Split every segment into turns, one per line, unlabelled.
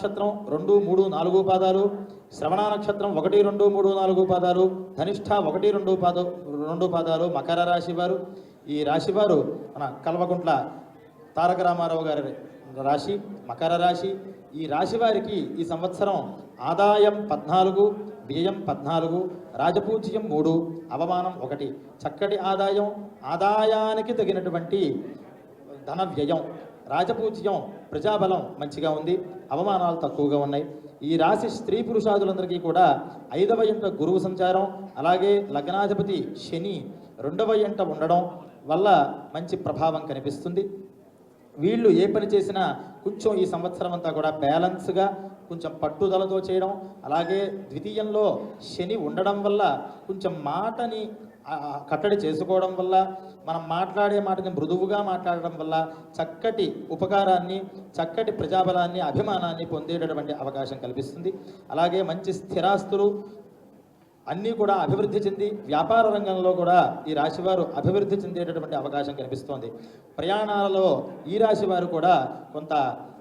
నక్షత్రం 2, 3, 4 పాదాలు, శ్రవణ నక్షత్రం 1, 2, 3, 4 పాదాలు, ధనిష్ఠ 1, 2 పాదాలు మకర రాశి వారు. ఈ రాశి వారు మన కల్వకుంట్ల తారక రామారావు గారి రాశి మకర రాశి. ఈ రాశి వారికి ఈ సంవత్సరం ఆదాయం 14, వ్యయం 14, రాజపూజ్యం 3, అవమానం 1. చక్కటి ఆదాయం, ఆదాయానికి తగినటువంటి ధన వ్యయం, రాజపూజ్యం, ప్రజాబలం మంచిగా ఉంది, అవమానాలు తక్కువగా ఉన్నాయి. ఈ రాశి స్త్రీ పురుషాదులందరికీ కూడా 5వ ఇంట గురువు సంచారం, అలాగే లగ్నాధిపతి శని 2వ ఇంట ఉండడం వల్ల మంచి ప్రభావం కనిపిస్తుంది. వీళ్ళు ఏ పని చేసినా కొంచెం ఈ సంవత్సరం అంతా కూడా బ్యాలెన్స్గా కొంచెం పట్టుదలతో చేయడం, అలాగే ద్వితీయంలో శని ఉండడం వల్ల కొంచెం మాటని కట్టడి చేసుకోవడం వల్ల, మనం మాట్లాడే మాటని మృదువుగా మాట్లాడడం వల్ల చక్కటి ఉపకారాన్ని, చక్కటి ప్రజాబలాన్ని, అభిమానాన్ని పొందేటటువంటి అవకాశం కల్పిస్తుంది. అలాగే మంచి స్థిరాస్తులు అన్నీ కూడా అభివృద్ధి చెంది వ్యాపార రంగంలో కూడా ఈ రాశివారు అభివృద్ధి చెందేటటువంటి అవకాశం కనిపిస్తోంది. ప్రయాణాలలో ఈ రాశివారు కూడా కొంత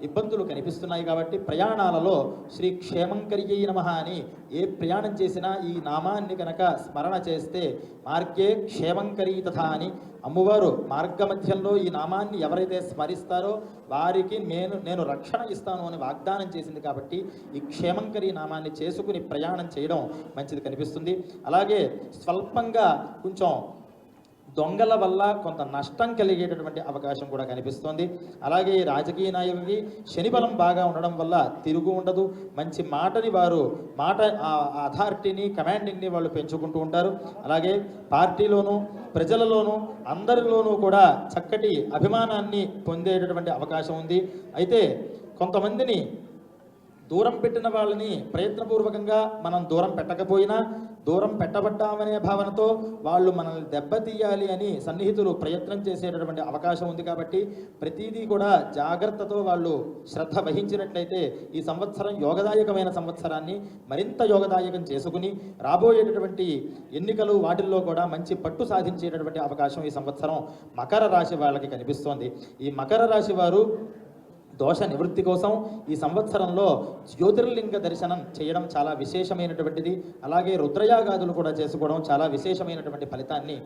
ఇబ్బందులు కనిపిస్తున్నాయి కాబట్టి ప్రయాణాలలో శ్రీ క్షేమంకర్యై నమః అని ఏ ప్రయాణం చేసినా ఈ నామాన్ని కనుక స్మరణ చేస్తే మార్గే క్షేమంకరీ తథా అని అమ్మవారు మార్గమధ్యంలో ఈ నామాన్ని ఎవరైతే స్మరిస్తారో వారికి నేను రక్షణ ఇస్తాను అని వాగ్దానం చేసింది కాబట్టి ఈ క్షేమంకరీ నామాన్ని చేసుకుని ప్రయాణం చేయడం మంచిది కనిపిస్తుంది. అలాగే స్వల్పంగా కొంచెం దొంగల వల్ల కొంత నష్టం కలిగేటటువంటి అవకాశం కూడా కనిపిస్తోంది. అలాగే రాజకీయ నాయకుడికి శని బలం బాగా ఉండడం వల్ల తిరుగు ఉండదు. మంచి మాటని వారు అథారిటీని, కమాండింగ్ని వాళ్ళు పెంచుకుంటూ ఉంటారు. అలాగే పార్టీలోనూ, ప్రజలలోనూ, అందరిలోనూ కూడా చక్కటి అభిమానాన్ని పొందేటటువంటి అవకాశం ఉంది. అయితే కొంతమందిని దూరం పెట్టిన వాళ్ళని ప్రయత్నపూర్వకంగా మనం దూరం పెట్టకపోయినా, దూరం పెట్టబడ్డామనే భావనతో వాళ్ళు మనల్ని దెబ్బతీయాలి అని సన్నిహితులు ప్రయత్నం చేసేటటువంటి అవకాశం ఉంది. కాబట్టి ప్రతిదీ కూడా జాగ్రత్తతో వాళ్ళు శ్రద్ధ వహించినట్లయితే ఈ సంవత్సరం యోగదాయకమైన సంవత్సరాన్ని మరింత యోగదాయకం చేసుకుని రాబోయేటటువంటి ఎన్నికలు వాటిల్లో కూడా మంచి పట్టు సాధించేటటువంటి అవకాశం ఈ సంవత్సరం మకర రాశి వాళ్ళకి కనిపిస్తోంది. ఈ మకర రాశి వారు దోష నివృత్తి కోసం ఈ సంవత్సరంలో జ్యోతిర్లింగ దర్శనం చేయడం చాలా విశేషమైనటువంటిది. అలాగే రుద్రయాగాదులు కూడా చేసుకోవడం చాలా విశేషమైనటువంటి ఫలితాన్ని